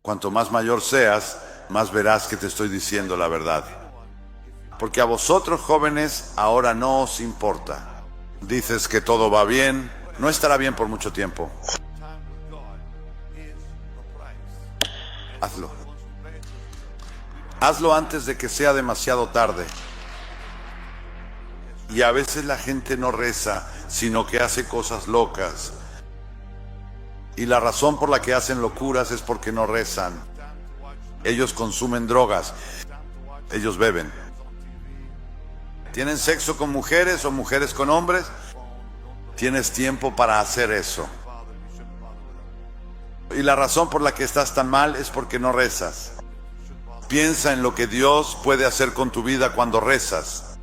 Cuanto más mayor seas, más verás que te estoy diciendo la verdad. Porque a vosotros jóvenes ahora no os importa. Dices que todo va bien, no estará bien por mucho tiempo. Hazlo. Hazlo antes de que sea demasiado tarde. Y a veces la gente no reza, sino que hace cosas locas. Y la razón por la que hacen locuras es porque no rezan. Ellos consumen drogas. Ellos beben. ¿Tienen sexo con mujeres o mujeres con hombres? Tienes tiempo para hacer eso. Y la razón por la que estás tan mal es porque no rezas. Piensa en lo que Dios puede hacer con tu vida cuando rezas.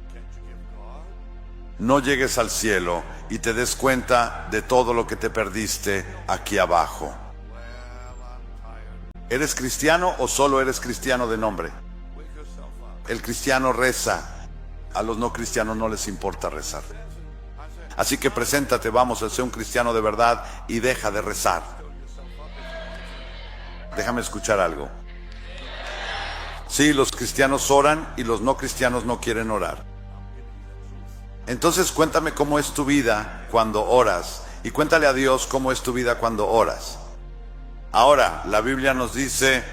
No llegues al cielo y te des cuenta de todo lo que te perdiste aquí abajo. ¿Eres cristiano o solo eres cristiano de nombre? El cristiano reza. A los no cristianos no les importa rezar. Así que preséntate, vamos a ser un cristiano de verdad y deja de rezar. Déjame escuchar algo. Sí, los cristianos oran y los no cristianos no quieren orar. Entonces cuéntame cómo es tu vida cuando oras y cuéntale a Dios cómo es tu vida cuando oras. Ahora, la Biblia nos dice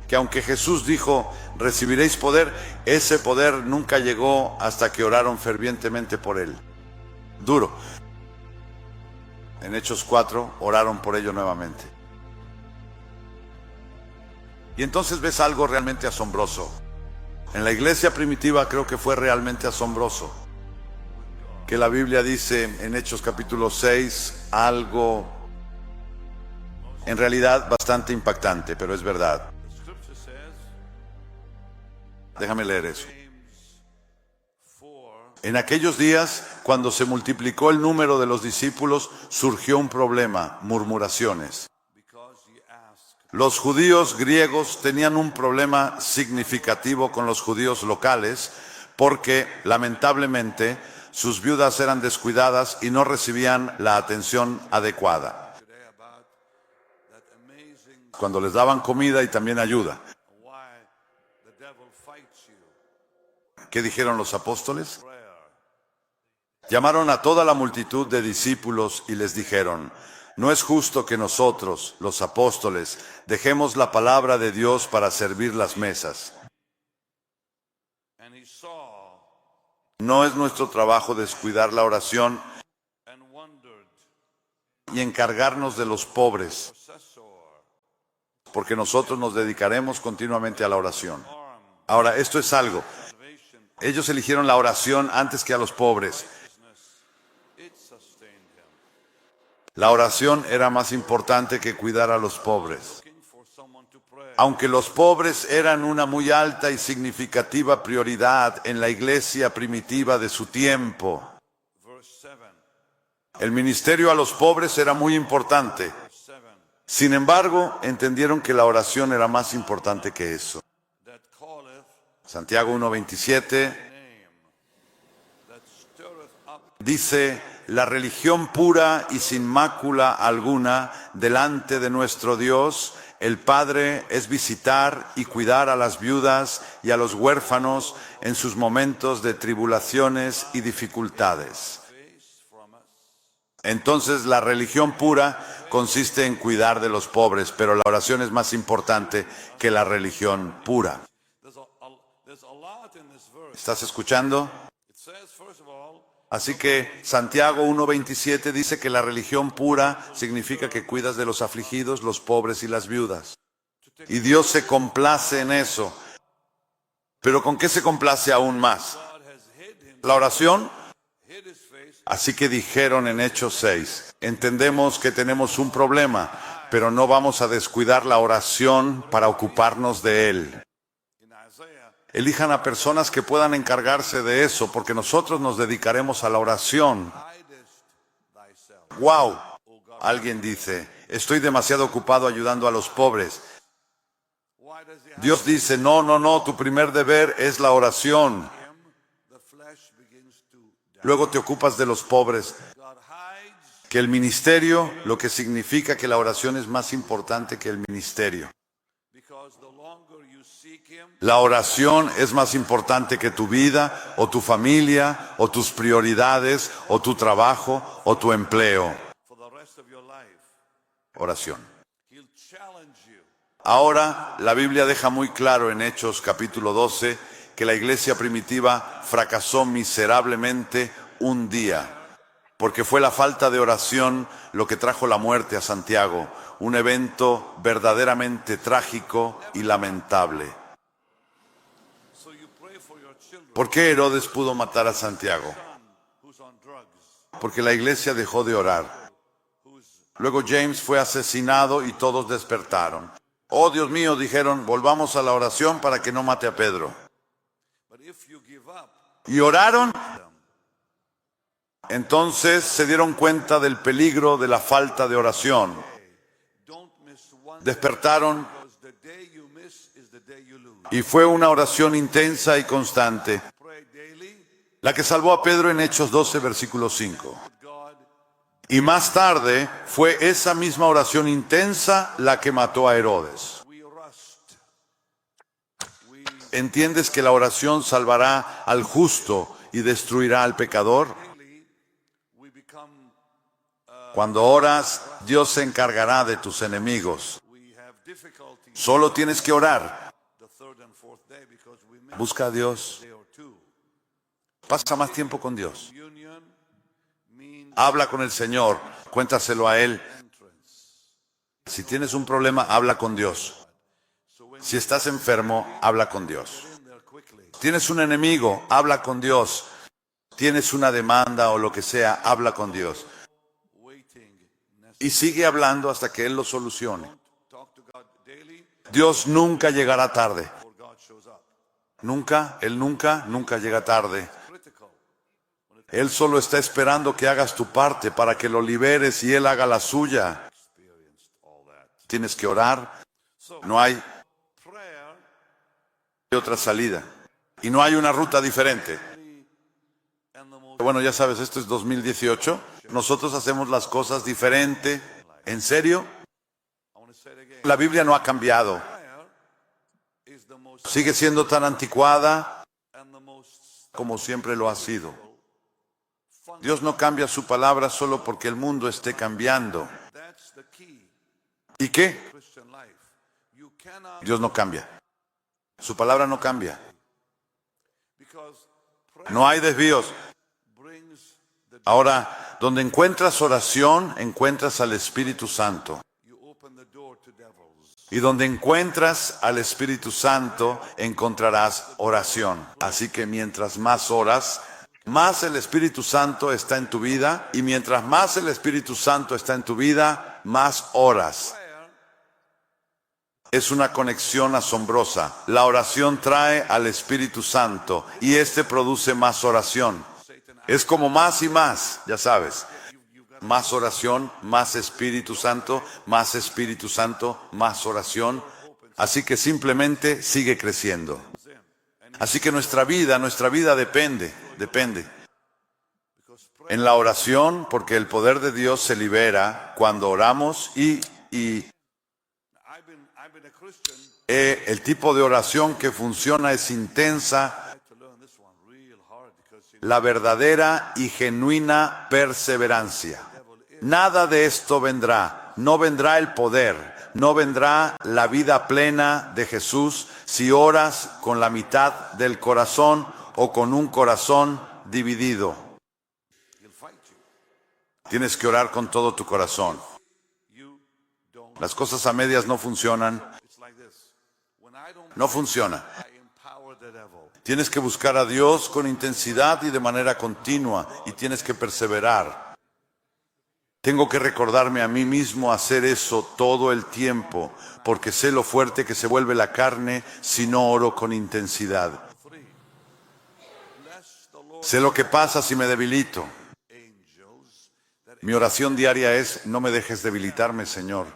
que aunque Jesús dijo, recibiréis poder, ese poder nunca llegó hasta que oraron fervientemente por él. Duro. En Hechos 4 oraron por ello nuevamente. Y entonces ves algo realmente asombroso. En la iglesia primitiva creo que fue realmente asombroso. Que la Biblia dice en Hechos capítulo 6 algo en realidad bastante impactante, pero es verdad. Déjame leer eso. En aquellos días, cuando se multiplicó el número de los discípulos, surgió un problema, murmuraciones. Los judíos griegos tenían un problema significativo con los judíos locales porque, lamentablemente, sus viudas eran descuidadas y no recibían la atención adecuada. Cuando les daban comida y también ayuda. ¿Qué dijeron los apóstoles? Llamaron a toda la multitud de discípulos y les dijeron: no es justo que nosotros, los apóstoles, dejemos la palabra de Dios para servir las mesas. No es nuestro trabajo descuidar la oración y encargarnos de los pobres, porque nosotros nos dedicaremos continuamente a la oración. Ahora, esto es algo. Ellos eligieron la oración antes que a los pobres. La oración era más importante que cuidar a los pobres. Aunque los pobres eran una muy alta y significativa prioridad en la iglesia primitiva de su tiempo, el ministerio a los pobres era muy importante. Sin embargo, entendieron que la oración era más importante que eso. Santiago 1:27 dice: la religión pura y sin mácula alguna delante de nuestro Dios, el Padre, es visitar y cuidar a las viudas y a los huérfanos en sus momentos de tribulaciones y dificultades. Entonces, la religión pura consiste en cuidar de los pobres, pero la oración es más importante que la religión pura. ¿Estás escuchando? Así que Santiago 1:27 dice que la religión pura significa que cuidas de los afligidos, los pobres y las viudas. Y Dios se complace en eso. ¿Pero con qué se complace aún más? ¿La oración? Así que dijeron en Hechos 6, entendemos que tenemos un problema, pero no vamos a descuidar la oración para ocuparnos de él. Elijan a personas que puedan encargarse de eso, porque nosotros nos dedicaremos a la oración. ¡Wow! Alguien dice, estoy demasiado ocupado ayudando a los pobres. Dios dice, no, tu primer deber es la oración. Luego te ocupas de los pobres. que el ministerio, lo que significa que la oración es más importante que el ministerio. La oración es más importante que tu vida, o tu familia, o tus prioridades, o tu trabajo, o tu empleo. Oración. Ahora, la Biblia deja muy claro en Hechos capítulo 12 que la iglesia primitiva fracasó miserablemente un día, porque fue la falta de oración lo que trajo la muerte a Santiago, un evento verdaderamente trágico y lamentable. ¿Por qué Herodes pudo matar a Santiago? Porque la iglesia dejó de orar. Luego James fue asesinado y todos despertaron. Oh, Dios mío, dijeron, volvamos a la oración para que no mate a Pedro. Y oraron. Entonces se dieron cuenta del peligro de la falta de oración. Despertaron y fue una oración intensa y constante, la que salvó a Pedro en Hechos 12, versículo 5. Y más tarde fue esa misma oración intensa la que mató a Herodes. ¿Entiendes que la oración salvará al justo y destruirá al pecador? Cuando oras, Dios se encargará de tus enemigos. Solo tienes que orar. Busca a Dios. Pasa más tiempo con Dios. Habla con el Señor. Cuéntaselo a Él. Si tienes un problema, habla con Dios. Si estás enfermo, habla con Dios. Tienes un enemigo, habla con Dios. Tienes una demanda o lo que sea, habla con Dios. Y sigue hablando hasta que Él lo solucione. Dios nunca llegará tarde. Él nunca llega tarde. Él solo está esperando que hagas tu parte para que lo liberes y Él haga la suya. Tienes que orar. No hay otra salida. Y no hay una ruta diferente. Bueno, ya sabes, esto es 2018. Nosotros hacemos las cosas diferente. ¿En serio? La Biblia no ha cambiado. Sigue siendo tan anticuada como siempre lo ha sido. Dios no cambia su palabra solo porque el mundo esté cambiando. ¿Y qué? Dios no cambia. Su palabra no cambia. No hay desvíos. Ahora, donde encuentras oración, encuentras al Espíritu Santo. Y donde encuentras al Espíritu Santo, encontrarás oración. Así que mientras más oras, más el Espíritu Santo está en tu vida. Y mientras más el Espíritu Santo está en tu vida, más oras. Es una conexión asombrosa. La oración trae al Espíritu Santo y este produce más oración. Es como más y más, ya sabes. Más oración, más Espíritu Santo, más Espíritu Santo, más oración. Así que simplemente sigue creciendo. Así que nuestra vida depende. En la oración, porque el poder de Dios se libera cuando oramos y el tipo de oración que funciona es intensa, la verdadera y genuina perseverancia. Nada de esto vendrá, no vendrá el poder, no vendrá la vida plena de Jesús si oras con la mitad del corazón o con un corazón dividido. Tienes que orar con todo tu corazón. Las cosas a medias no funcionan. No funciona. Tienes que buscar a Dios con intensidad y de manera continua y tienes que perseverar. Tengo que recordarme a mí mismo hacer eso todo el tiempo, porque sé lo fuerte que se vuelve la carne si no oro con intensidad. Sé lo que pasa si me debilito. Mi oración diaria es: no me dejes debilitarme, Señor.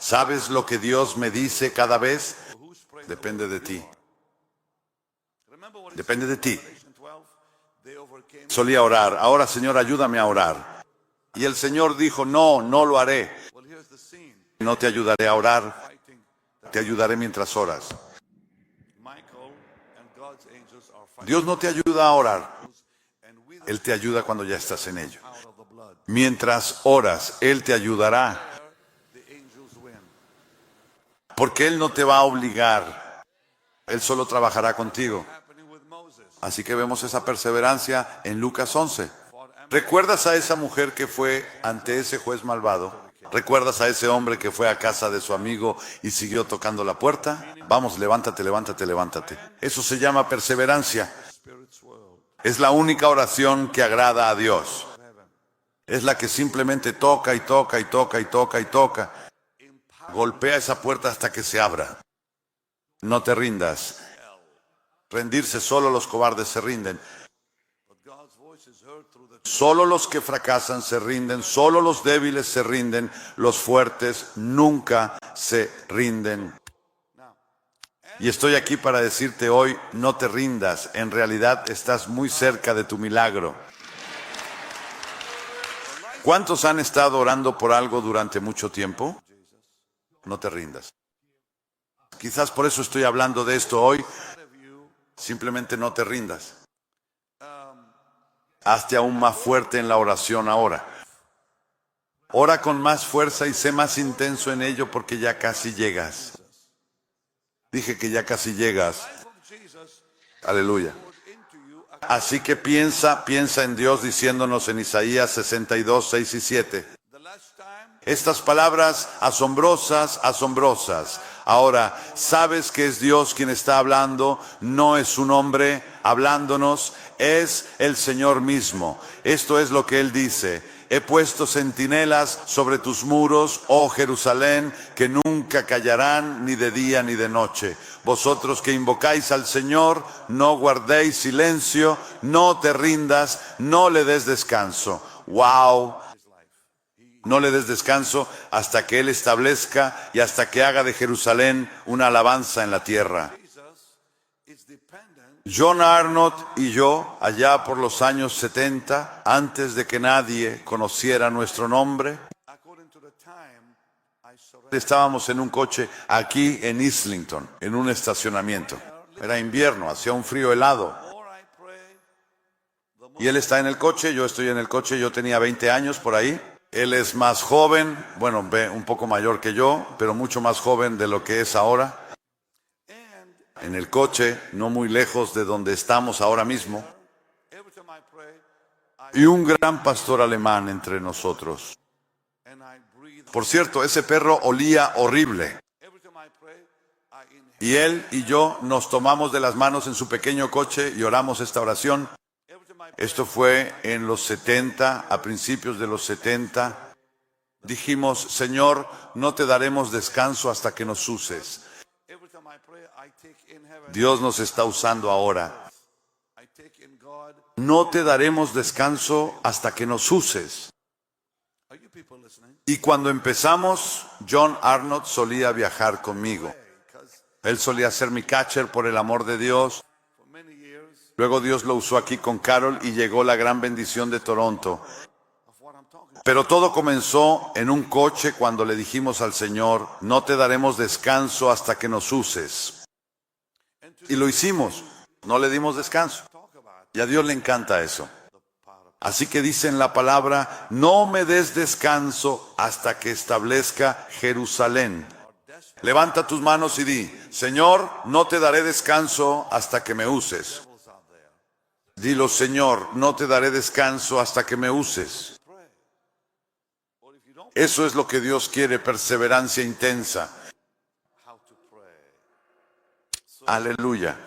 ¿Sabes lo que Dios me dice cada vez? Depende de ti. Depende de ti. Solía orar. Ahora, Señor, ayúdame a orar. Y el Señor dijo, no, no lo haré. No te ayudaré a orar, te ayudaré mientras oras. Dios no te ayuda a orar, Él te ayuda cuando ya estás en ello. Mientras oras, Él te ayudará. Porque Él no te va a obligar, Él solo trabajará contigo. Así que vemos esa perseverancia en Lucas 11. ¿Recuerdas a esa mujer que fue ante ese juez malvado? ¿Recuerdas a ese hombre que fue a casa de su amigo y siguió tocando la puerta? Vamos, levántate, levántate, levántate. Eso se llama perseverancia. Es la única oración que agrada a Dios. Es la que simplemente toca y toca y toca y toca y toca. Golpea esa puerta hasta que se abra. No te rindas. Rendirse, solo los cobardes se rinden. Solo los que fracasan se rinden, solo los débiles se rinden, los fuertes nunca se rinden. Y estoy aquí para decirte hoy, no te rindas, en realidad estás muy cerca de tu milagro. ¿Cuántos han estado orando por algo durante mucho tiempo? No te rindas. Quizás por eso estoy hablando de esto hoy. Simplemente no te rindas. Hazte aún más fuerte en la oración ahora. Ora con más fuerza y sé más intenso en ello porque ya casi llegas. Dije que ya casi llegas. Aleluya. Así que piensa en Dios diciéndonos en Isaías 62, 6 y 7. Estas palabras asombrosas, asombrosas. Ahora, sabes que es Dios quien está hablando, no es un hombre hablándonos, es el Señor mismo. Esto es lo que Él dice. He puesto centinelas sobre tus muros, oh Jerusalén, que nunca callarán ni de día ni de noche. Vosotros que invocáis al Señor, no guardéis silencio, no te rindas, no le des descanso. ¡Wow! No le des descanso hasta que Él establezca y hasta que haga de Jerusalén una alabanza en la tierra. John Arnott y yo, allá por los años 70, antes de que nadie conociera nuestro nombre, estábamos en un coche aquí en Islington, en un estacionamiento. Era invierno, hacía un frío helado. Y él está en el coche, yo estoy en el coche, yo tenía 20 años por ahí. Él es más joven, bueno, un poco mayor que yo, pero mucho más joven de lo que es ahora. En el coche, no muy lejos de donde estamos ahora mismo. Y un gran pastor alemán entre nosotros. Por cierto, ese perro olía horrible. Y él y yo nos tomamos de las manos en su pequeño coche y oramos esta oración. Esto fue en los 70, a principios de los 70. Dijimos, Señor, no te daremos descanso hasta que nos uses. Dios nos está usando ahora. No te daremos descanso hasta que nos uses. Y cuando empezamos, John Arnott solía viajar conmigo. Él solía ser mi catcher por el amor de Dios. Luego Dios lo usó aquí con Carol y llegó la gran bendición de Toronto. Pero todo comenzó en un coche cuando le dijimos al Señor, no te daremos descanso hasta que nos uses. Y lo hicimos, no le dimos descanso. Y a Dios le encanta eso. Así que dice en la palabra, no me des descanso hasta que establezca Jerusalén. Levanta tus manos y di, Señor, no te daré descanso hasta que me uses. Dilo, Señor, no te daré descanso hasta que me uses. Eso es lo que Dios quiere, perseverancia intensa. Aleluya.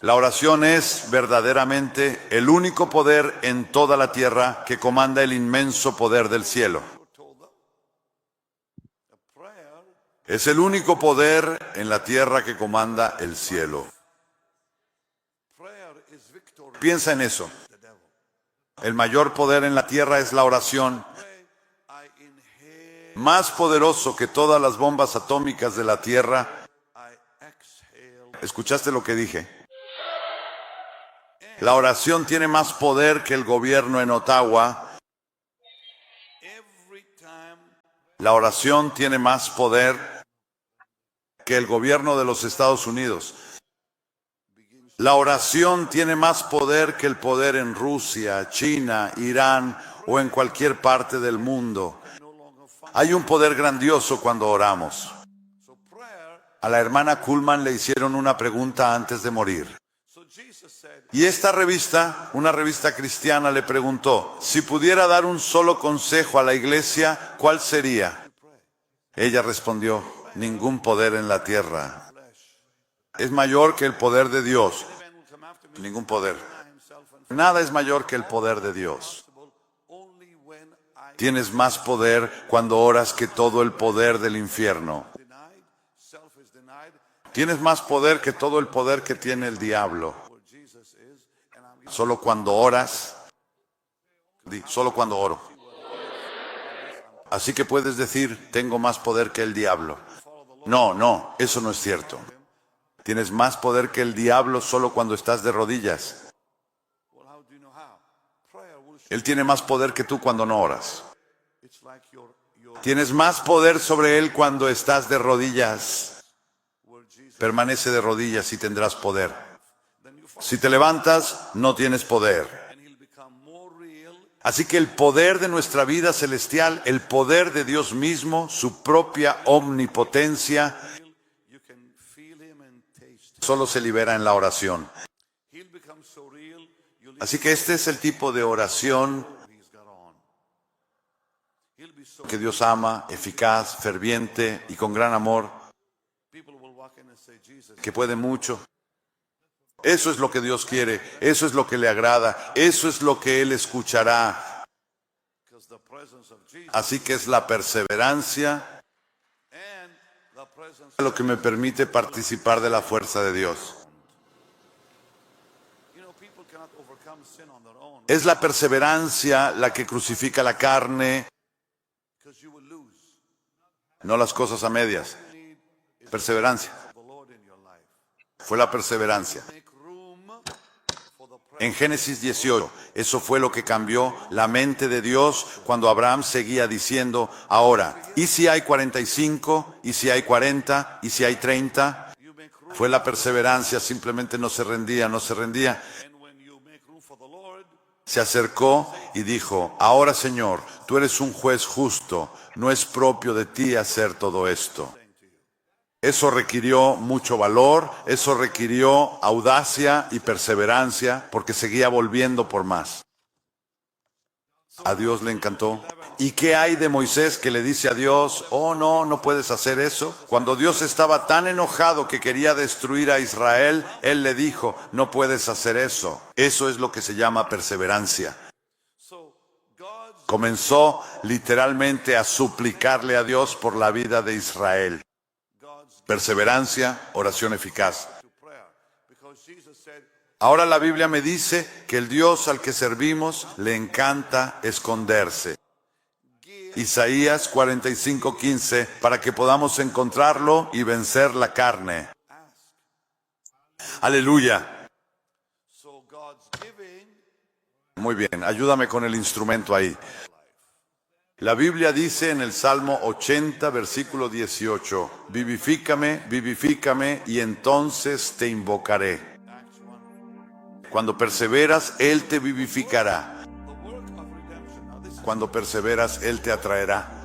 La oración es verdaderamente el único poder en toda la tierra que comanda el inmenso poder del cielo. Es el único poder en la tierra que comanda el cielo. Piensa en eso. El mayor poder en la tierra es la oración. Más poderoso que todas las bombas atómicas de la tierra. ¿Escuchaste lo que dije? La oración tiene más poder que el gobierno en Ottawa. La oración tiene más poder que el gobierno de los Estados Unidos. La oración tiene más poder que el poder en Rusia, China, Irán o en cualquier parte del mundo. Hay un poder grandioso cuando oramos. A la hermana Kuhlman le hicieron una pregunta antes de morir. Y esta revista, una revista cristiana, le preguntó, si pudiera dar un solo consejo a la iglesia, ¿cuál sería? Ella respondió, ningún poder en la tierra es mayor que el poder de Dios. Ningún poder. Nada es mayor que el poder de Dios. Tienes más poder cuando oras que todo el poder del infierno. Tienes más poder que todo el poder que tiene el diablo. Solo cuando oras, solo cuando oro. Así que puedes decir, tengo más poder que el diablo. No, eso no es cierto. Tienes más poder que el diablo solo cuando estás de rodillas. Él tiene más poder que tú cuando no oras. Tienes más poder sobre él cuando estás de rodillas. Permanece de rodillas y tendrás poder. Si te levantas, no tienes poder. Así que el poder de nuestra vida celestial, el poder de Dios mismo, su propia omnipotencia, solo se libera en la oración. Así que este es el tipo de oración que Dios ama, eficaz, ferviente y con gran amor, que puede mucho. Eso es lo que Dios quiere, eso es lo que le agrada, eso es lo que Él escuchará. Así que es la perseverancia lo que me permite participar de la fuerza de Dios. Es la perseverancia la que crucifica la carne, no las cosas a medias. Perseverancia. Fue la perseverancia. En Génesis 18, eso fue lo que cambió la mente de Dios cuando Abraham seguía diciendo, ahora, ¿y si hay 45? ¿Y si hay 40? ¿Y si hay 30? Fue la perseverancia, simplemente no se rendía. Se acercó y dijo, ahora Señor, tú eres un juez justo, no es propio de ti hacer todo esto. Eso requirió mucho valor, eso requirió audacia y perseverancia, porque seguía volviendo por más. A Dios le encantó. ¿Y qué hay de Moisés que le dice a Dios, oh no puedes hacer eso? Cuando Dios estaba tan enojado que quería destruir a Israel, Él le dijo, no puedes hacer eso. Eso es lo que se llama perseverancia. Comenzó literalmente a suplicarle a Dios por la vida de Israel. Perseverancia, oración eficaz. Ahora la Biblia me dice que el Dios al que servimos le encanta esconderse. Isaías 45:15, para que podamos encontrarlo y vencer la carne. Aleluya. Muy bien, ayúdame con el instrumento ahí. La Biblia dice en el Salmo 80, versículo 18, vivifícame y entonces te invocaré. Cuando perseveras, Él te vivificará. Cuando perseveras, Él te atraerá.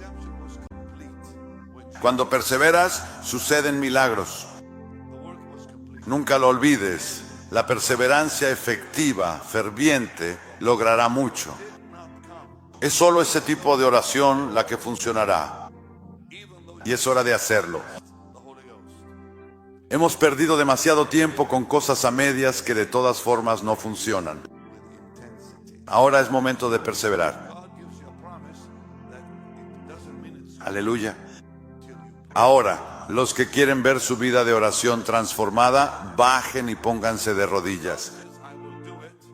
Cuando perseveras, suceden milagros. Nunca lo olvides, la perseverancia efectiva, ferviente, logrará mucho. Es solo ese tipo de oración la que funcionará. Y es hora de hacerlo. Hemos perdido demasiado tiempo con cosas a medias que de todas formas no funcionan. Ahora es momento de perseverar. Aleluya. Ahora, los que quieren ver su vida de oración transformada, bajen y pónganse de rodillas.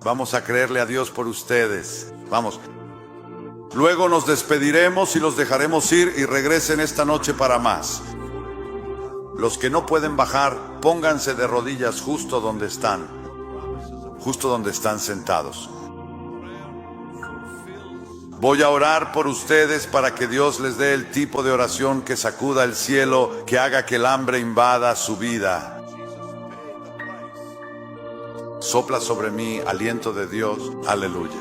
Vamos a creerle a Dios por ustedes. Vamos. Luego nos despediremos y los dejaremos ir y regresen esta noche para más. Los que no pueden bajar, pónganse de rodillas justo donde están. justo donde están sentados. Voy a orar por ustedes para que Dios les dé el tipo de oración que sacuda el cielo, que haga que el hambre invada su vida. Sopla sobre mí aliento de Dios. Aleluya.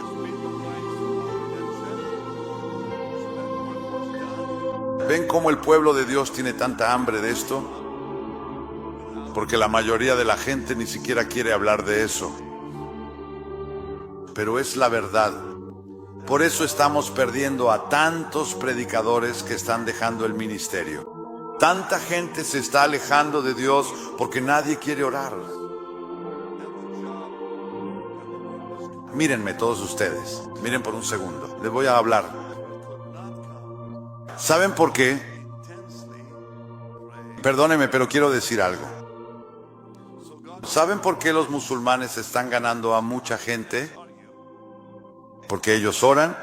¿Ven cómo el pueblo de Dios tiene tanta hambre de esto? Porque la mayoría de la gente ni siquiera quiere hablar de eso. Pero es la verdad. Por eso estamos perdiendo a tantos predicadores que están dejando el ministerio. Tanta gente se está alejando de Dios porque nadie quiere orar. Mírenme todos ustedes, miren por un segundo, les voy a hablar. ¿Saben por qué? Perdónenme, pero quiero decir algo. ¿Saben por qué los musulmanes están ganando a mucha gente? Porque ellos oran.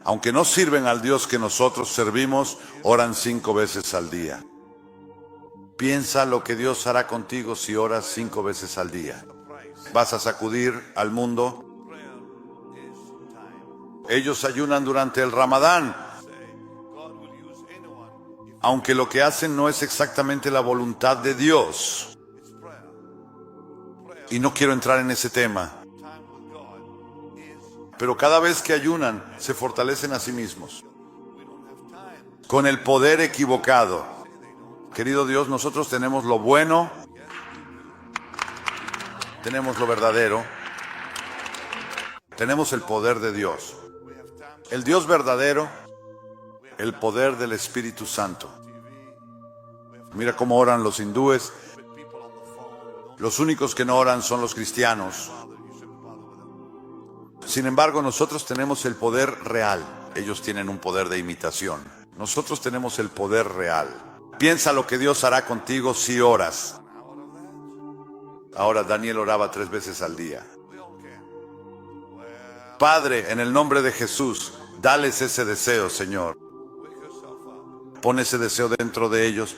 Aunque no sirven al Dios que nosotros servimos, oran 5 veces al día. Piensa lo que Dios hará contigo si oras 5 veces al día. Vas a sacudir al mundo. Ellos ayunan durante el Ramadán. Aunque lo que hacen no es exactamente la voluntad de Dios. Y no quiero entrar en ese tema. Pero cada vez que ayunan, se fortalecen a sí mismos. Con el poder equivocado. Querido Dios, nosotros tenemos lo bueno, tenemos lo verdadero, tenemos el poder de Dios. El Dios verdadero, el poder del Espíritu Santo. Mira cómo oran los hindúes. Los únicos que no oran son los cristianos. Sin embargo, nosotros tenemos el poder real. Ellos tienen un poder de imitación. Nosotros tenemos el poder real. Piensa lo que Dios hará contigo si oras. Ahora Daniel oraba 3 veces al día. Padre, en el nombre de Jesús, dales ese deseo, Señor. Pon ese deseo dentro de ellos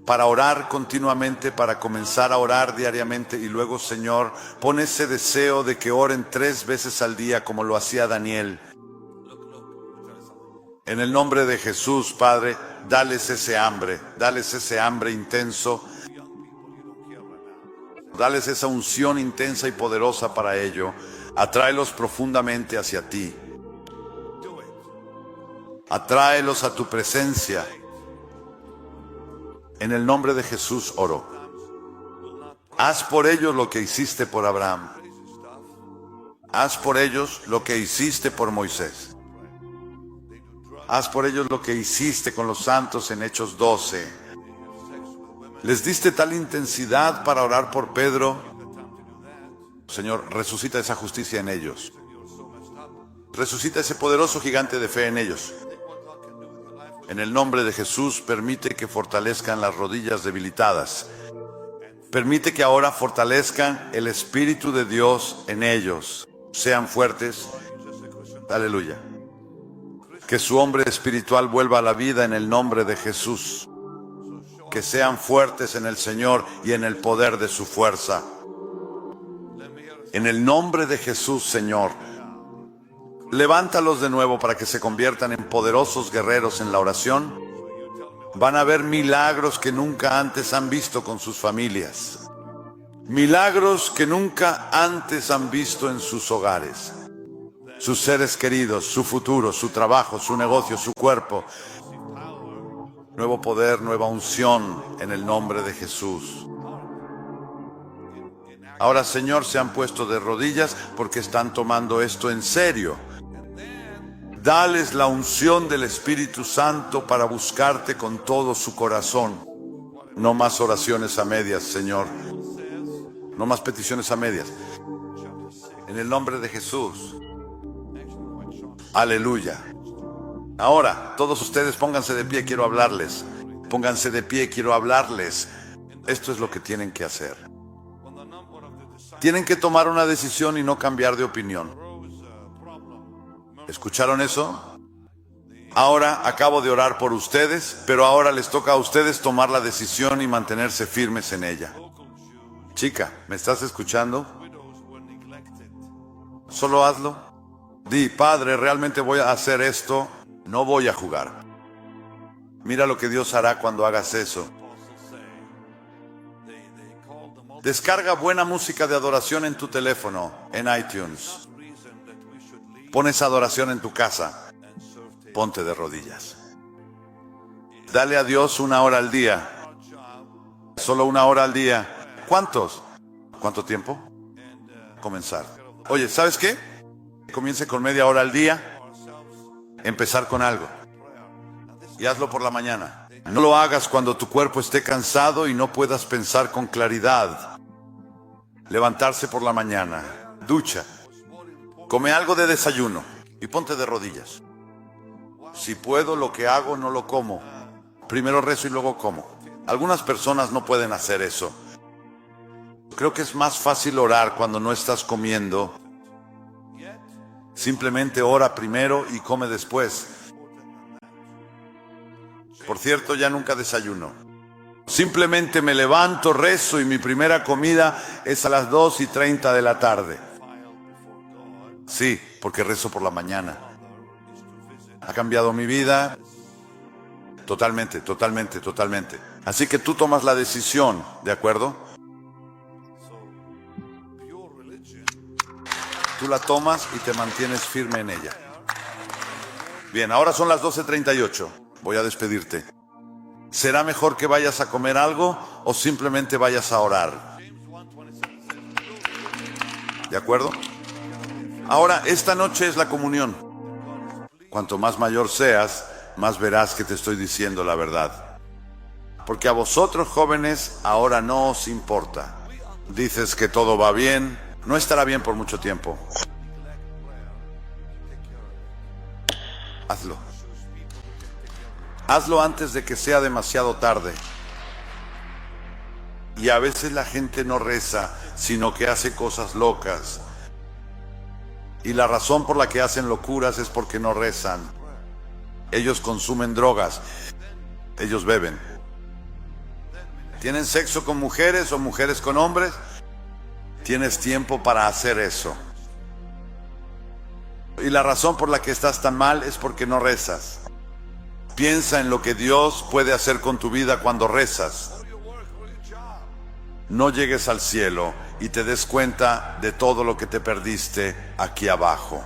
para orar continuamente, para comenzar a orar diariamente, y luego, Señor, pon ese deseo de que oren 3 veces al día como lo hacía Daniel. En el nombre de Jesús, Padre, dales ese hambre intenso, dales esa unción intensa y poderosa para ello. Atráelos profundamente hacia ti. Atráelos a tu presencia. En el nombre de Jesús oro. Haz por ellos lo que hiciste por Abraham. Haz por ellos lo que hiciste por Moisés. Haz por ellos lo que hiciste con los santos en Hechos 12. Les diste tal intensidad para orar por Pedro. Señor, resucita esa justicia en ellos. Resucita ese poderoso gigante de fe en ellos. En el nombre de Jesús, permite que fortalezcan las rodillas debilitadas. Permite que ahora fortalezcan el Espíritu de Dios en ellos. Sean fuertes. Aleluya. Que su hombre espiritual vuelva a la vida en el nombre de Jesús. Que sean fuertes en el Señor y en el poder de su fuerza. En el nombre de Jesús, Señor. Levántalos de nuevo para que se conviertan en poderosos guerreros en la oración. Van a ver milagros que nunca antes han visto con sus familias. Milagros que nunca antes han visto en sus hogares. Sus seres queridos, su futuro, su trabajo, su negocio, su cuerpo. Nuevo poder, nueva unción en el nombre de Jesús. Ahora, Señor, se han puesto de rodillas porque están tomando esto en serio. Dales la unción del Espíritu Santo para buscarte con todo su corazón. No más oraciones a medias, Señor. No más peticiones a medias. En el nombre de Jesús. Aleluya. Ahora, todos ustedes pónganse de pie, quiero hablarles. Pónganse de pie, quiero hablarles. Esto es lo que tienen que hacer. Tienen que tomar una decisión y no cambiar de opinión. ¿Escucharon eso? Ahora acabo de orar por ustedes, pero ahora les toca a ustedes tomar la decisión y mantenerse firmes en ella. Chica, ¿me estás escuchando? Solo hazlo. Di, Padre, realmente voy a hacer esto, no voy a jugar. Mira lo que Dios hará cuando hagas eso. Descarga buena música de adoración en tu teléfono, en iTunes. Pones adoración en tu casa. Ponte de rodillas. Dale a Dios 1 hora al día. Solo 1 hora al día. ¿Cuántos? ¿Cuánto tiempo? Comenzar. Oye, ¿sabes qué? Comience con media hora al día. Empezar con algo. Y hazlo por la mañana. No lo hagas cuando tu cuerpo esté cansado y no puedas pensar con claridad. Levantarse por la mañana. Ducha. Come algo de desayuno. Y ponte de rodillas. Si puedo, lo que hago no lo como. Primero rezo y luego como. Algunas personas no pueden hacer eso. Creo que es más fácil orar cuando no estás comiendo. Simplemente ora primero y come después. Por cierto, ya nunca desayuno. Simplemente me levanto, rezo y mi primera comida es a las 2:30 de la tarde. Sí, porque rezo por la mañana. Ha cambiado mi vida. Totalmente, totalmente, totalmente. Así que tú tomas la decisión, ¿de acuerdo? Tú la tomas y te mantienes firme en ella. Bien, ahora son las 12:38. Voy a despedirte. ¿Será mejor que vayas a comer algo o simplemente vayas a orar? ¿De acuerdo? Ahora, esta noche es la comunión. Cuanto más mayor seas, más verás que te estoy diciendo la verdad. Porque a vosotros jóvenes ahora no os importa. Dices que todo va bien, no estará bien por mucho tiempo. Hazlo. Hazlo antes de que sea demasiado tarde. Y a veces la gente no reza, sino que hace cosas locas. Y la razón por la que hacen locuras es porque no rezan. Ellos consumen drogas. Ellos beben. ¿Tienen sexo con mujeres o mujeres con hombres? Tienes tiempo para hacer eso. Y la razón por la que estás tan mal es porque no rezas. Piensa en lo que Dios puede hacer con tu vida cuando rezas. No llegues al cielo y te des cuenta de todo lo que te perdiste aquí abajo.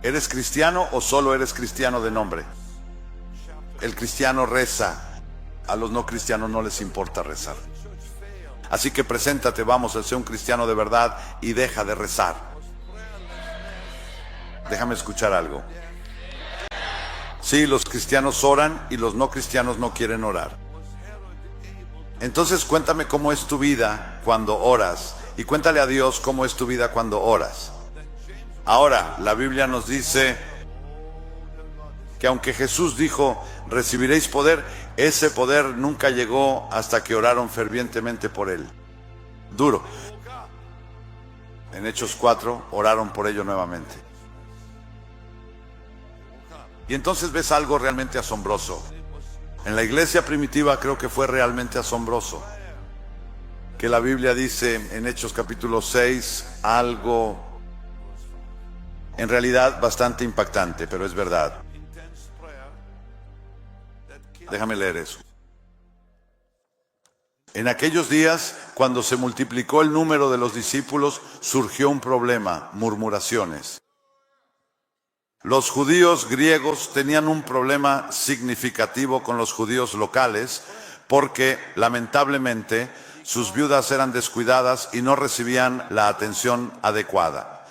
¿Eres cristiano o solo eres cristiano de nombre? El cristiano reza. A los no cristianos no les importa rezar. Así que preséntate, vamos a ser un cristiano de verdad y deja de rezar. Déjame escuchar algo. Sí, los cristianos oran y los no cristianos no quieren orar. Entonces cuéntame cómo es tu vida cuando oras y cuéntale a Dios cómo es tu vida cuando oras. Ahora, la Biblia nos dice que aunque Jesús dijo, recibiréis poder, ese poder nunca llegó hasta que oraron fervientemente por él. Duro. En Hechos 4 oraron por ello nuevamente. Y entonces ves algo realmente asombroso. En la iglesia primitiva creo que fue realmente asombroso. Que la Biblia dice en Hechos capítulo 6 algo en realidad bastante impactante, pero es verdad. Déjame leer eso. En aquellos días, cuando se multiplicó el número de los discípulos, surgió un problema, murmuraciones. Los judíos griegos tenían un problema significativo con los judíos locales porque, lamentablemente, sus viudas eran descuidadas y no recibían la atención adecuada.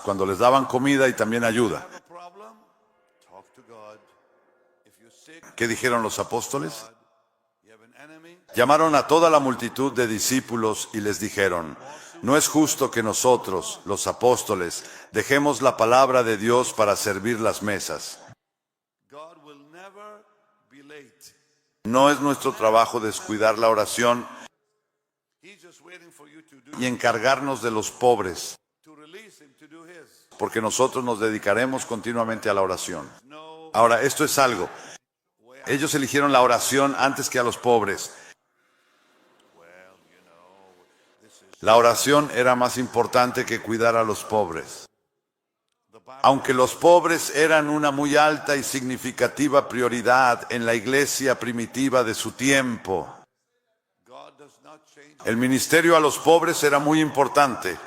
Cuando les daban comida y también ayuda. ¿Qué dijeron los apóstoles? Llamaron a toda la multitud de discípulos y les dijeron: no es justo que nosotros, los apóstoles, dejemos la palabra de Dios para servir las mesas. No es nuestro trabajo descuidar la oración y encargarnos de los pobres, porque nosotros nos dedicaremos continuamente a la oración. Ahora, esto es algo. Ellos eligieron la oración antes que a los pobres. La oración era más importante que cuidar a los pobres. Aunque los pobres eran una muy alta y significativa prioridad en la iglesia primitiva de su tiempo, el ministerio a los pobres era muy importante.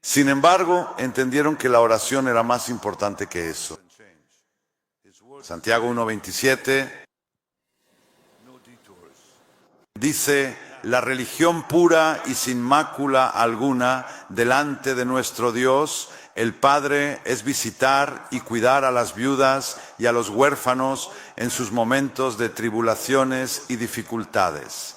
Sin embargo, entendieron que la oración era más importante que eso. Santiago 1:27 dice: la religión pura y sin mácula alguna delante de nuestro Dios, el Padre, es visitar y cuidar a las viudas y a los huérfanos en sus momentos de tribulaciones y dificultades.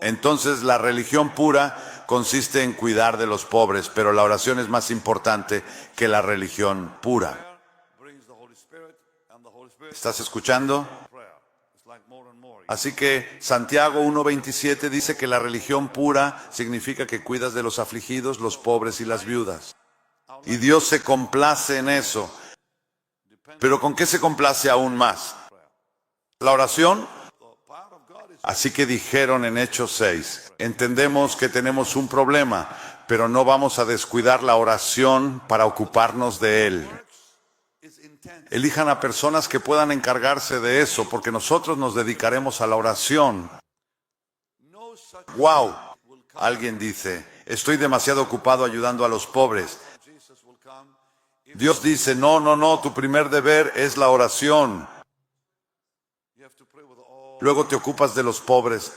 Entonces, la religión pura consiste en cuidar de los pobres, pero la oración es más importante que la religión pura. ¿Estás escuchando? Así que Santiago 1:27 dice que la religión pura significa que cuidas de los afligidos, los pobres y las viudas. Y Dios se complace en eso. ¿Pero con qué se complace aún más? ¿La oración? Así que dijeron en Hechos 6, entendemos que tenemos un problema, pero no vamos a descuidar la oración para ocuparnos de él. Elijan a personas que puedan encargarse de eso, porque nosotros nos dedicaremos a la oración. ¡Wow! Alguien dice, estoy demasiado ocupado ayudando a los pobres. Dios dice, no, tu primer deber es la oración. Luego te ocupas de los pobres.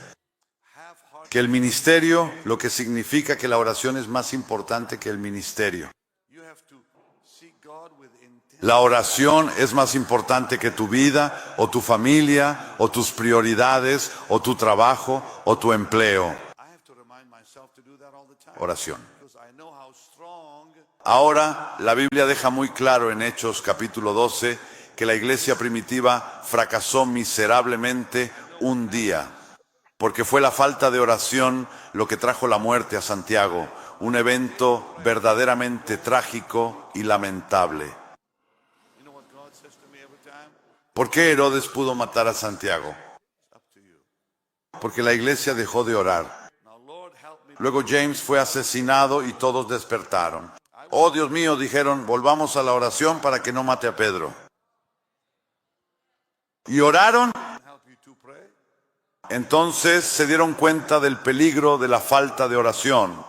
Que el ministerio, lo que significa que la oración es más importante que el ministerio. La oración es más importante que tu vida, o tu familia, o tus prioridades, o tu trabajo, o tu empleo. Oración. Ahora, la Biblia deja muy claro en Hechos capítulo 12 que la iglesia primitiva fracasó miserablemente un día, porque fue la falta de oración lo que trajo la muerte a Santiago, un evento verdaderamente trágico y lamentable. ¿Por qué Herodes pudo matar a Santiago? Porque la iglesia dejó de orar. Luego James fue asesinado y todos despertaron. Oh, Dios mío, dijeron, volvamos a la oración para que no mate a Pedro. Y oraron. Entonces se dieron cuenta del peligro de la falta de oración.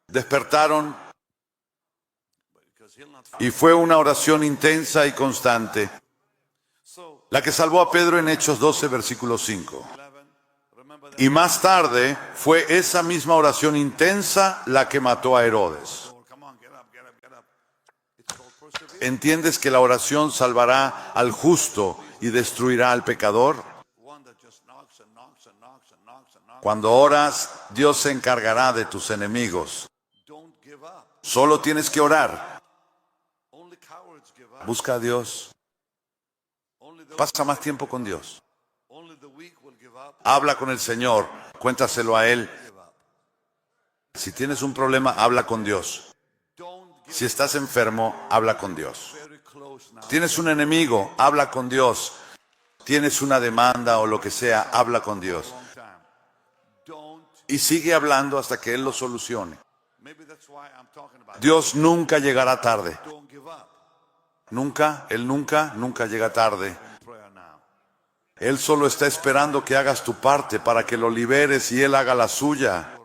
Despertaron. Y fue una oración intensa y constante, la que salvó a Pedro en Hechos 12, versículo 5. Y más tarde fue esa misma oración intensa la que mató a Herodes. ¿Entiendes que la oración salvará al justo y destruirá al pecador? Cuando oras, Dios se encargará de tus enemigos. Solo tienes que orar. Busca a Dios. Pasa más tiempo con Dios. Habla con el Señor. Cuéntaselo a Él. Si tienes un problema, habla con Dios. Si estás enfermo, habla con Dios. Tienes un enemigo, habla con Dios. Tienes una demanda o lo que sea, habla con Dios. Y sigue hablando hasta que Él lo solucione. Dios nunca llegará tarde. Él nunca llega tarde. Él solo está esperando que hagas tu parte para que lo liberes y Él haga la suya.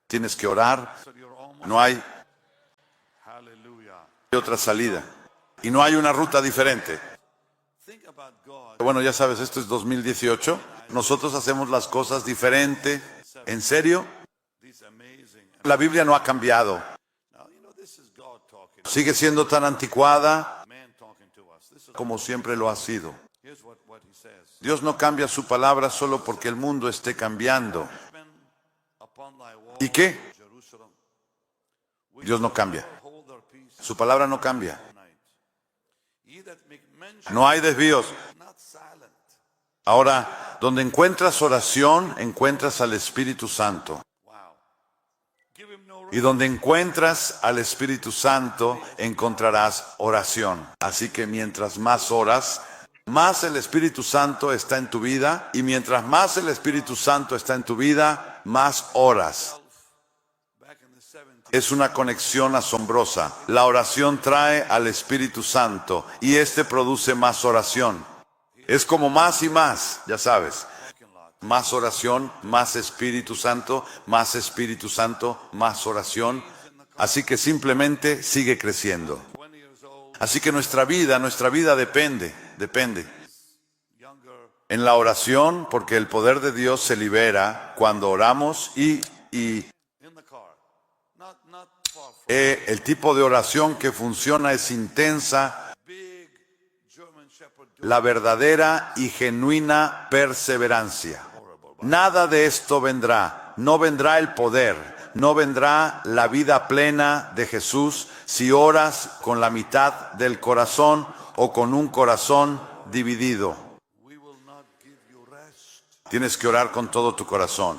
Tienes que orar. No hay otra salida. Y no hay una ruta diferente. Bueno, ya sabes, esto es 2018. Nosotros hacemos las cosas diferente. ¿En serio? La Biblia no ha cambiado. Sigue siendo tan anticuada como siempre lo ha sido. Dios no cambia su palabra solo porque el mundo esté cambiando. ¿Y qué? Dios no cambia. Su palabra no cambia. No hay desvíos. Ahora, donde encuentras oración, encuentras al Espíritu Santo. Y donde encuentras al Espíritu Santo, encontrarás oración. Así que mientras más oras, más el Espíritu Santo está en tu vida. Y mientras más el Espíritu Santo está en tu vida, más oras. Es una conexión asombrosa. La oración trae al Espíritu Santo y este produce más oración. Es como más y más, ya sabes. Más oración, más Espíritu Santo, más Espíritu Santo, más oración. Así que simplemente sigue creciendo. Así que nuestra vida depende. En la oración, porque el poder de Dios se libera cuando oramos y el tipo de oración que funciona es intensa, la verdadera y genuina perseverancia. Nada de esto vendrá, no vendrá el poder, no vendrá la vida plena de Jesús si oras con la mitad del corazón o con un corazón dividido. Tienes que orar con todo tu corazón.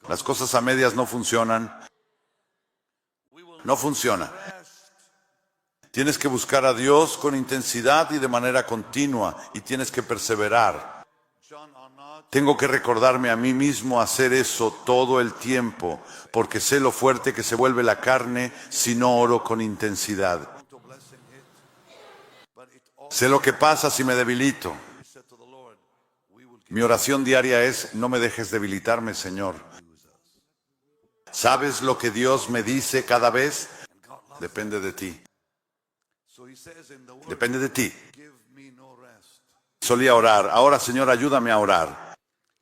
Las cosas a medias no funcionan. No funciona. Tienes que buscar a Dios con intensidad y de manera continua y tienes que perseverar. Tengo que recordarme a mí mismo hacer eso todo el tiempo, porque sé lo fuerte que se vuelve la carne si no oro con intensidad. Sé lo que pasa si me debilito. Mi oración diaria es: no me dejes debilitarme, Señor. ¿Sabes lo que Dios me dice cada vez? Depende de ti. Depende de ti. Solía orar: ahora, Señor, ayúdame a orar.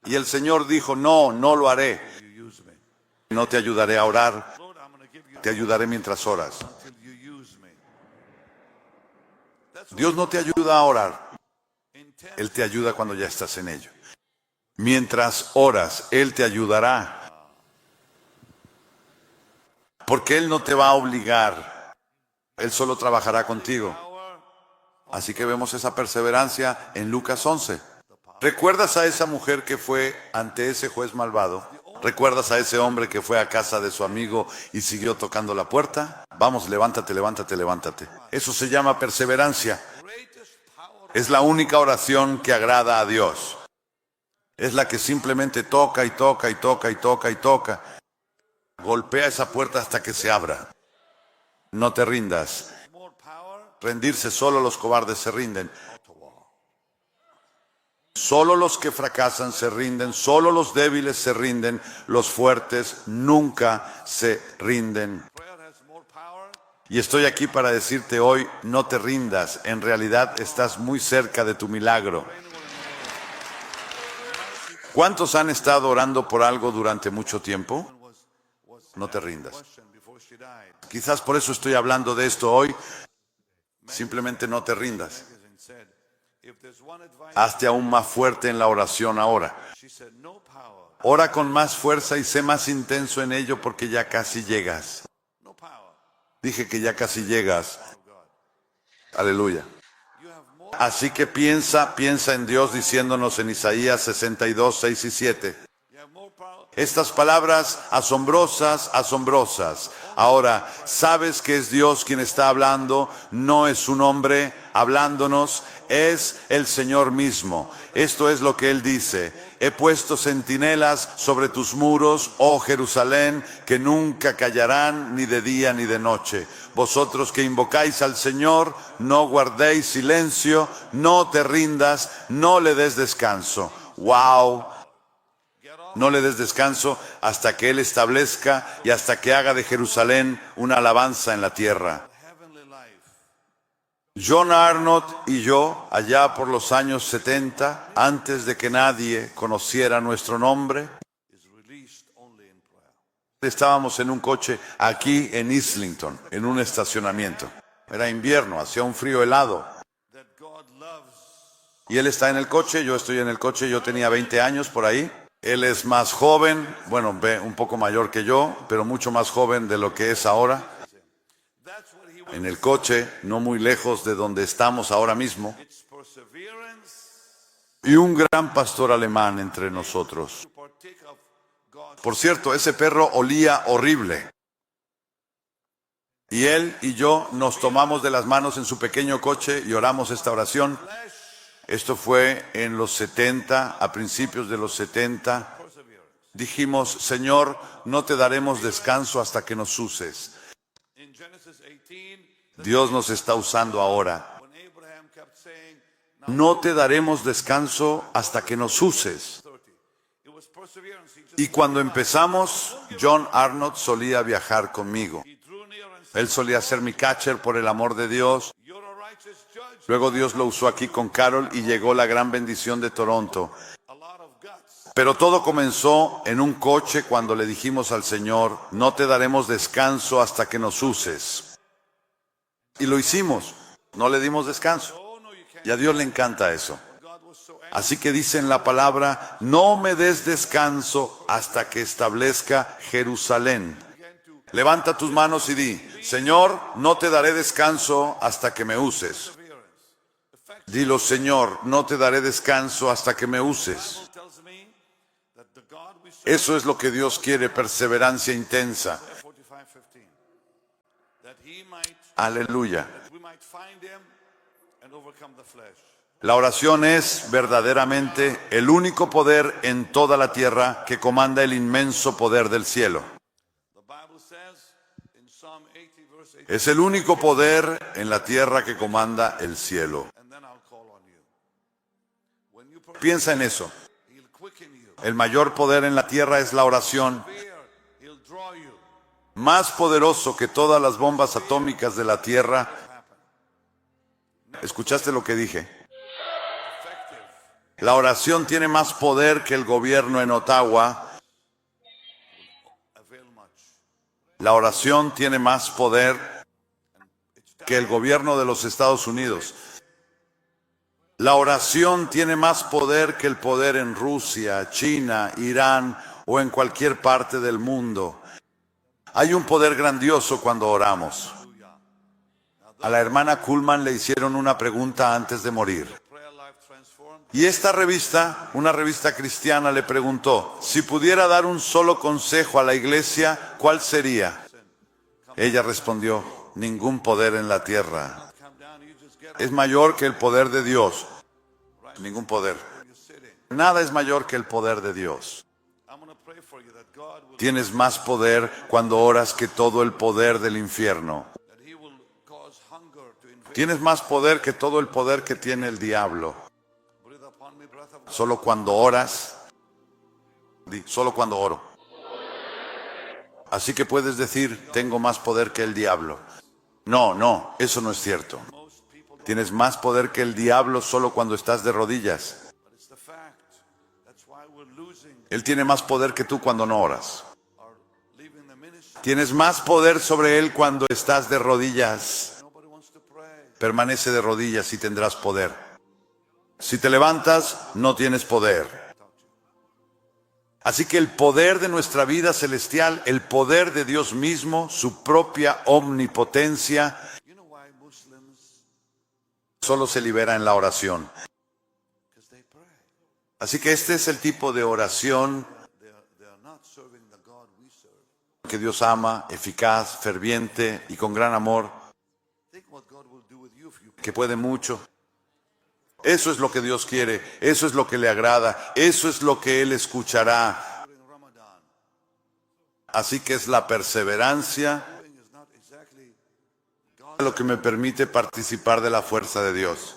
Y el Señor dijo: no lo haré. No te ayudaré a orar, te ayudaré mientras oras. Dios no te ayuda a orar, Él te ayuda cuando ya estás en ello. Mientras oras, Él te ayudará. Porque Él no te va a obligar, Él solo trabajará contigo. Así que vemos esa perseverancia en Lucas 11. ¿Recuerdas a esa mujer que fue ante ese juez malvado? ¿Recuerdas a ese hombre que fue a casa de su amigo y siguió tocando la puerta? Vamos, levántate, levántate, levántate. Eso se llama perseverancia. Es la única oración que agrada a Dios. Es la que simplemente toca y toca y toca y toca y toca. Golpea esa puerta hasta que se abra. No te rindas. Rendirse, solo los cobardes se rinden. Solo los que fracasan se rinden, solo los débiles se rinden, los fuertes nunca se rinden. Y estoy aquí para decirte hoy: no te rindas, en realidad estás muy cerca de tu milagro. ¿Cuántos han estado orando por algo durante mucho tiempo? No te rindas. Quizás por eso estoy hablando de esto hoy. Simplemente no te rindas. Hazte aún más fuerte en la oración ahora. Ora con más fuerza y sé más intenso en ello, porque ya casi llegas. Dije que ya casi llegas. Aleluya. Así que piensa en Dios diciéndonos en Isaías 62, 6 y 7. Estas palabras asombrosas, asombrosas. Ahora, sabes que es Dios quien está hablando, no es un hombre hablándonos, es el Señor mismo. Esto es lo que Él dice: he puesto centinelas sobre tus muros, oh Jerusalén, que nunca callarán ni de día ni de noche. Vosotros que invocáis al Señor, no guardéis silencio, no te rindas, no le des descanso. ¡Wow! No le des descanso hasta que Él establezca y hasta que haga de Jerusalén una alabanza en la tierra. John Arnott y yo, allá por los años 70, antes de que nadie conociera nuestro nombre, estábamos en un coche aquí en Islington, en un estacionamiento. Era invierno, hacía un frío helado. Y él está en el coche, yo estoy en el coche, yo tenía 20 años por ahí. Él es más joven, bueno, un poco mayor que yo, pero mucho más joven de lo que es ahora. En el coche, no muy lejos de donde estamos ahora mismo. Y un gran pastor alemán entre nosotros. Por cierto, ese perro olía horrible. Y él y yo nos tomamos de las manos en su pequeño coche y oramos esta oración. Esto fue en los 70, a principios de los 70. Dijimos, Señor, no te daremos descanso hasta que nos uses. Dios nos está usando ahora. No te daremos descanso hasta que nos uses. Y cuando empezamos, John Arnott solía viajar conmigo. Él solía ser mi catcher por el amor de Dios. Luego Dios lo usó aquí con Carol y llegó la gran bendición de Toronto. Pero todo comenzó en un coche cuando le dijimos al Señor, no te daremos descanso hasta que nos uses. Y lo hicimos, no le dimos descanso. Y a Dios le encanta eso. Así que dice en la palabra, no me des descanso hasta que establezca Jerusalén. Levanta tus manos y di, Señor, no te daré descanso hasta que me uses. Dilo, Señor, no te daré descanso hasta que me uses. Eso es lo que Dios quiere, perseverancia intensa. Aleluya. La oración es verdaderamente el único poder en toda la tierra que comanda el inmenso poder del cielo. Es el único poder en la tierra que comanda el cielo. Piensa en eso. El mayor poder en la tierra es la oración. Más poderoso que todas las bombas atómicas de la tierra. ¿Escuchaste lo que dije? La oración tiene más poder que el gobierno en Ottawa. La oración tiene más poder que el gobierno de los Estados Unidos. La oración tiene más poder que el poder en Rusia, China, Irán o en cualquier parte del mundo. Hay un poder grandioso cuando oramos. A la hermana Kuhlman le hicieron una pregunta antes de morir. Y esta revista, una revista cristiana, le preguntó, si pudiera dar un solo consejo a la iglesia, ¿cuál sería? Ella respondió, ningún poder en la tierra es mayor que el poder de Dios. Ningún poder. Nada es mayor que el poder de Dios. Tienes más poder cuando oras que todo el poder del infierno. Tienes más poder que todo el poder que tiene el diablo. Solo cuando oras, solo cuando oro. Así que puedes decir, tengo más poder que el diablo. No, eso no es cierto. Tienes más poder que el diablo solo cuando estás de rodillas. Él tiene más poder que tú cuando no oras. Tienes más poder sobre él cuando estás de rodillas. Permanece de rodillas y tendrás poder. Si te levantas, no tienes poder. Así que el poder de nuestra vida celestial, el poder de Dios mismo, su propia omnipotencia, solo se libera en la oración. Así que este es el tipo de oración que Dios ama, eficaz, ferviente y con gran amor, que puede mucho. Eso es lo que Dios quiere, eso es lo que le agrada, eso es lo que Él escuchará. Así que es la perseverancia lo que me permite participar de la fuerza de Dios.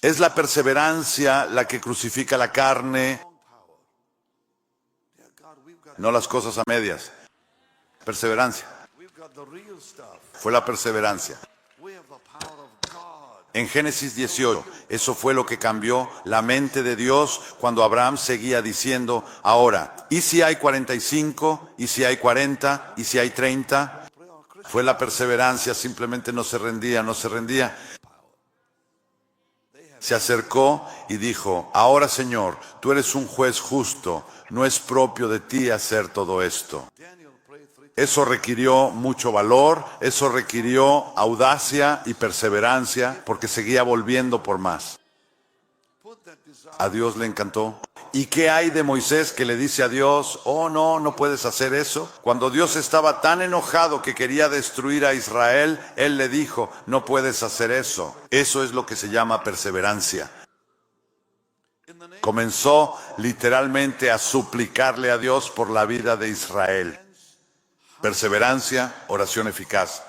Es la perseverancia la que crucifica la carne, no las cosas a medias. Perseverancia. Fue la perseverancia. En Génesis 18, eso fue lo que cambió la mente de Dios cuando Abraham seguía diciendo, ahora, ¿y si hay 45? ¿Y si hay 40? ¿Y si hay 30? Fue la perseverancia, simplemente no se rendía. Se acercó y dijo, ahora Señor, tú eres un juez justo, no es propio de ti hacer todo esto. Eso requirió mucho valor, eso requirió audacia y perseverancia, porque seguía volviendo por más. A Dios le encantó. ¿Y qué hay de Moisés que le dice a Dios, oh no, no puedes hacer eso? Cuando Dios estaba tan enojado que quería destruir a Israel, Él le dijo, no puedes hacer eso. Eso es lo que se llama perseverancia. Comenzó literalmente a suplicarle a Dios por la vida de Israel. Perseverancia, oración eficaz.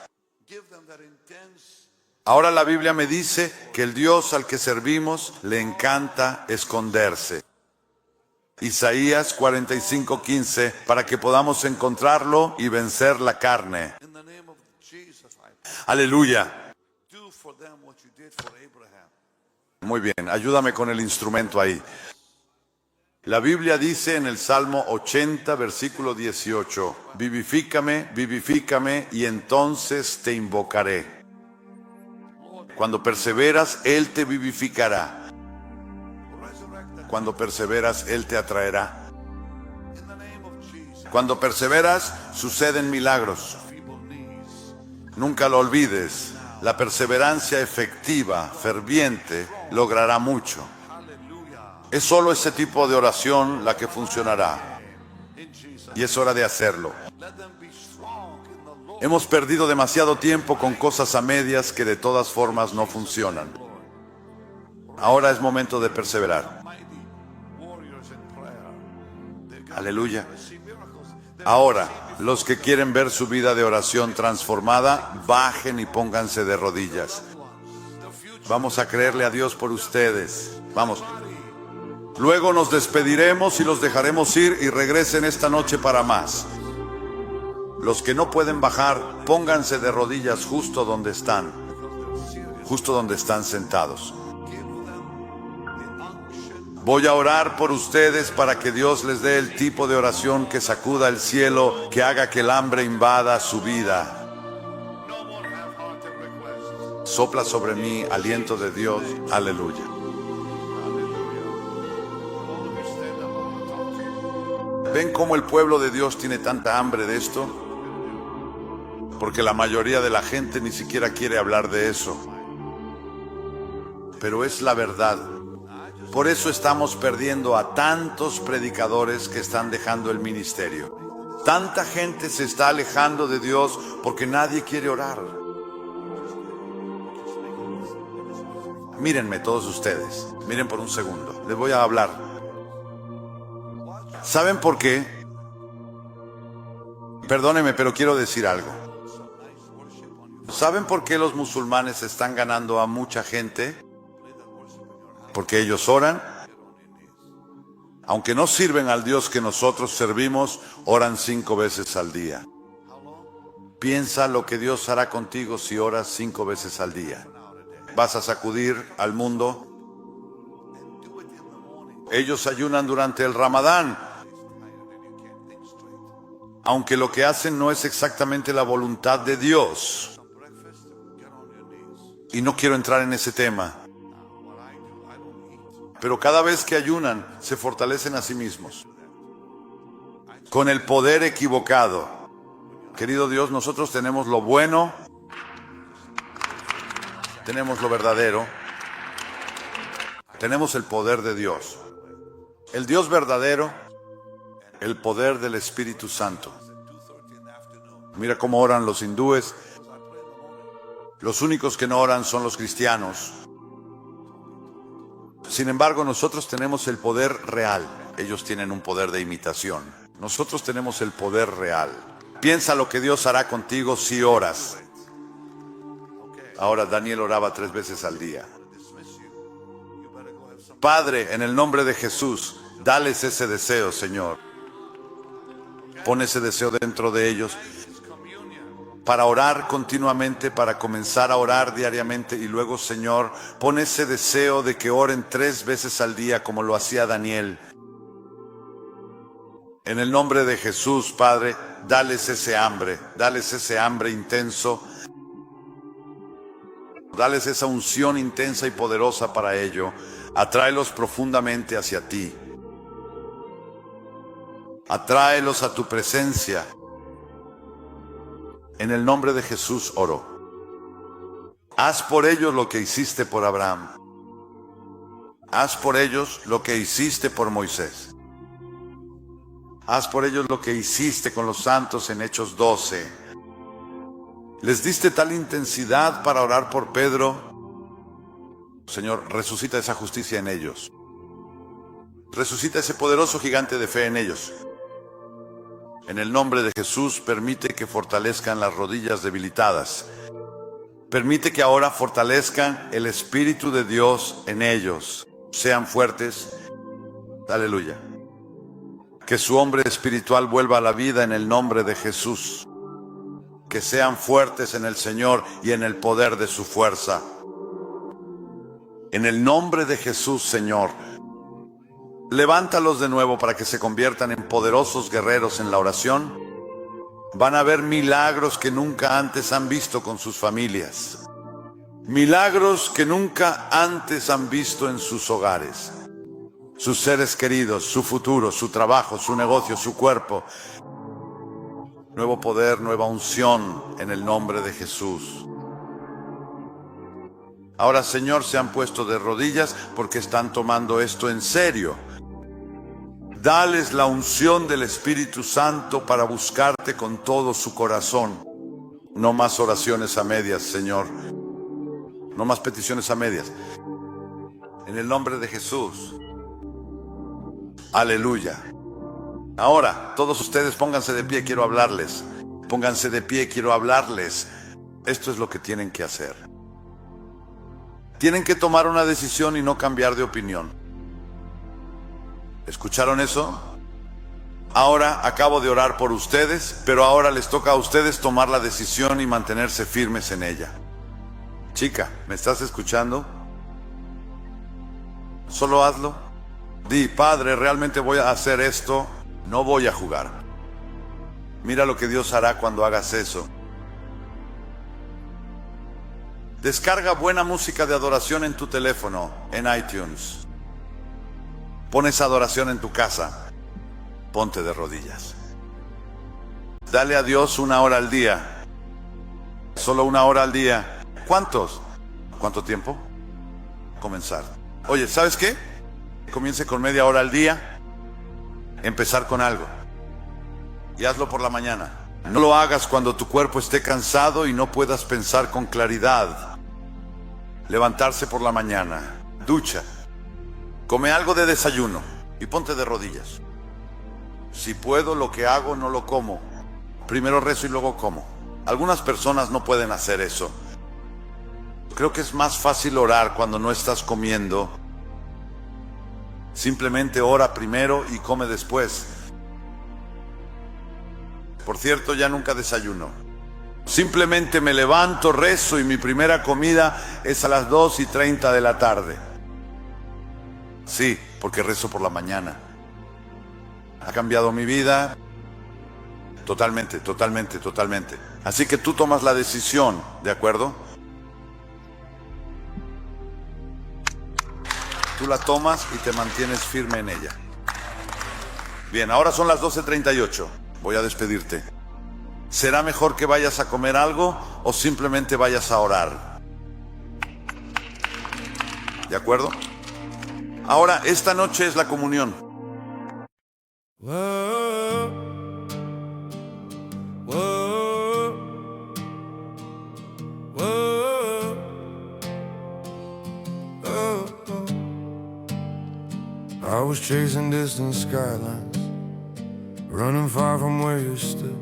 Ahora la Biblia me dice que el Dios al que servimos le encanta esconderse. Isaías 45:15, para que podamos encontrarlo y vencer la carne. Aleluya. Muy bien, ayúdame con el instrumento ahí. La Biblia dice en el Salmo 80, versículo 18, vivifícame, vivifícame, y entonces te invocaré. Cuando perseveras, Él te vivificará. Cuando perseveras, Él te atraerá. Cuando perseveras, suceden milagros. Nunca lo olvides, la perseverancia efectiva, ferviente, logrará mucho. Es solo ese tipo de oración la que funcionará. Y es hora de hacerlo. Hemos perdido demasiado tiempo con cosas a medias que de todas formas no funcionan. Ahora es momento de perseverar. Aleluya. Ahora, los que quieren ver su vida de oración transformada, bajen y pónganse de rodillas. Vamos a creerle a Dios por ustedes. Vamos. Luego nos despediremos y los dejaremos ir y regresen esta noche para más. Los que no pueden bajar, pónganse de rodillas justo donde están sentados. Voy a orar por ustedes para que Dios les dé el tipo de oración que sacuda el cielo, que haga que el hambre invada su vida. Sopla sobre mí aliento de Dios. Aleluya. ¿Ven cómo el pueblo de Dios tiene tanta hambre de esto? Porque la mayoría de la gente ni siquiera quiere hablar de eso. Pero es la verdad. Por eso estamos perdiendo a tantos predicadores que están dejando el ministerio. Tanta gente se está alejando de Dios porque nadie quiere orar. Mírenme todos ustedes. Miren por un segundo. Les voy a hablar. ¿Saben por qué? Perdónenme, pero quiero decir algo. ¿Saben por qué los musulmanes están ganando a mucha gente? Porque ellos oran. Aunque no sirven al Dios que nosotros servimos, oran 5 veces al día. Piensa lo que Dios hará contigo si oras 5 veces al día. Vas a sacudir al mundo. Ellos ayunan durante el Ramadán. Aunque lo que hacen no es exactamente la voluntad de Dios. Y no quiero entrar en ese tema. Pero cada vez que ayunan, se fortalecen a sí mismos. Con el poder equivocado. Querido Dios, nosotros tenemos lo bueno, tenemos lo verdadero, tenemos el poder de Dios. El Dios verdadero, el poder del Espíritu Santo. Mira cómo oran los hindúes. Los únicos que no oran son los cristianos. Sin embargo, nosotros tenemos el poder real. Ellos tienen un poder de imitación. Nosotros tenemos el poder real. Piensa lo que Dios hará contigo si oras. Ahora Daniel oraba 3 veces al día. Padre, en el nombre de Jesús, dales ese deseo, Señor. Pon ese deseo dentro de ellos para orar continuamente, para comenzar a orar diariamente. Y luego, Señor, pon ese deseo de que oren 3 veces al día como lo hacía Daniel. En el nombre de Jesús, Padre, dales ese hambre intenso. Dales esa unción intensa y poderosa para ello. Atráelos profundamente hacia ti. Atráelos a tu presencia. En el nombre de Jesús oro. Haz por ellos lo que hiciste por Abraham. haz por ellos lo que hiciste por Moisés. Haz por ellos lo que hiciste con los santos en Hechos 12. Les diste tal intensidad para orar por Pedro. Señor, resucita esa justicia en ellos. Resucita ese poderoso gigante de fe en ellos. En el nombre de Jesús, permite que fortalezcan las rodillas debilitadas. Permite que ahora fortalezcan el Espíritu de Dios en ellos. Sean fuertes. Aleluya. Que su hombre espiritual vuelva a la vida en el nombre de Jesús. Que sean fuertes en el Señor y en el poder de su fuerza. En el nombre de Jesús, Señor, levántalos de nuevo para que se conviertan en poderosos guerreros en la oración. Van a ver milagros que nunca antes han visto con sus familias. Milagros que nunca antes han visto en sus hogares. Sus seres queridos, su futuro, su trabajo, su negocio, su cuerpo. Nuevo poder, nueva unción en el nombre de Jesús. Ahora, Señor, se han puesto de rodillas porque están tomando esto en serio. Dales la unción del Espíritu Santo para buscarte con todo su corazón. No más oraciones a medias, Señor. No más peticiones a medias. En el nombre de Jesús. Aleluya. Ahora, todos ustedes pónganse de pie, quiero hablarles. Pónganse de pie, quiero hablarles. Esto es lo que tienen que hacer. Tienen que tomar una decisión y no cambiar de opinión. ¿Escucharon eso? Ahora acabo de orar por ustedes, pero ahora les toca a ustedes tomar la decisión y mantenerse firmes en ella. Chica, ¿me estás escuchando? Solo hazlo. Di, Padre, realmente voy a hacer esto, no voy a jugar. Mira lo que Dios hará cuando hagas eso. Descarga buena música de adoración en tu teléfono, en iTunes. Pones adoración en tu casa. Ponte de rodillas. Dale a Dios 1 hora al día. Solo 1 hora al día. ¿Cuántos? ¿Cuánto tiempo? Comenzar. Oye, ¿sabes qué? Comience con media hora al día. Empezar con algo. Y hazlo por la mañana. No lo hagas cuando tu cuerpo esté cansado y no puedas pensar con claridad. Levantarse por la mañana, ducha, come algo de desayuno y ponte de rodillas. Si puedo, lo que hago no lo como. Primero rezo y luego como. Algunas personas no pueden hacer eso. Creo que es más fácil orar cuando no estás comiendo. Simplemente ora primero y come después. Por cierto, ya nunca desayuno. Simplemente me levanto, rezo y mi primera comida es a las 2:30 de la tarde. Sí, porque rezo por la mañana. Ha cambiado mi vida totalmente, totalmente, totalmente. Así que tú tomas la decisión, ¿de acuerdo? Tú la tomas y te mantienes firme en ella. Bien, ahora son las 12:38. Voy a despedirte. ¿Será mejor que vayas a comer algo o simplemente vayas a orar? ¿De acuerdo? Ahora, esta noche es la comunión. Whoa, whoa, whoa, oh, oh. I was chasing distant skylines, running far from where you stood,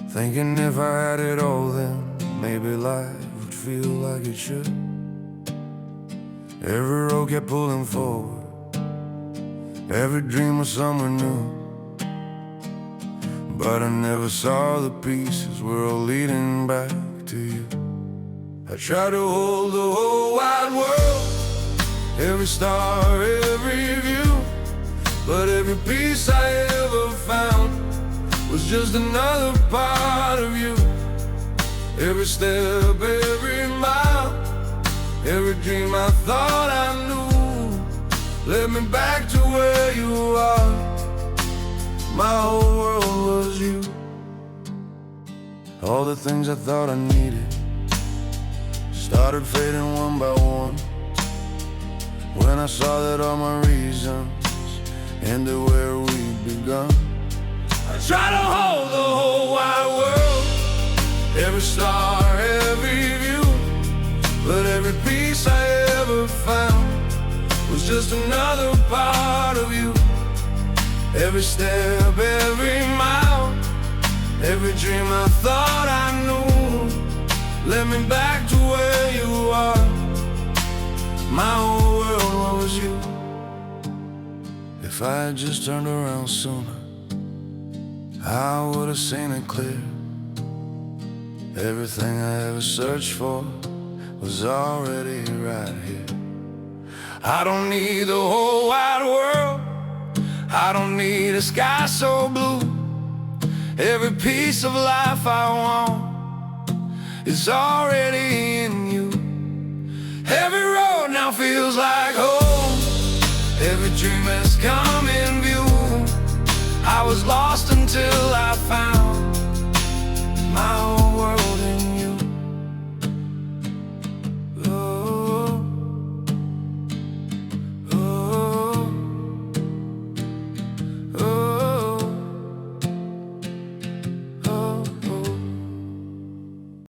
thinking if I had it all then maybe life would feel like it should. Every road kept pulling forward, every dream was somewhere new, but I never saw the pieces were all leading back to you. I tried to hold the whole wide world, every star, every view, but every piece I ever found was just another part of you. Every step, every mile, every dream I thought I knew led me back to where you are. My whole world was you. All the things I thought I needed started fading one by one. when I saw that all my reasons ended where we'd begun. I try to hold the whole wide world, every star, every view, but every piece I ever found was just another part of you. Every step, every mile, every dream I thought I knew led me back to where you are. My whole world, what was you? If I had just turned around sooner, I would have seen it clear. Everything I ever searched for was already right here. I don't need the whole wide world, I don't need a sky so blue. Every piece of life I want is already in you. Every road now feels like home, every dream has come in view. I was lost until I found my home.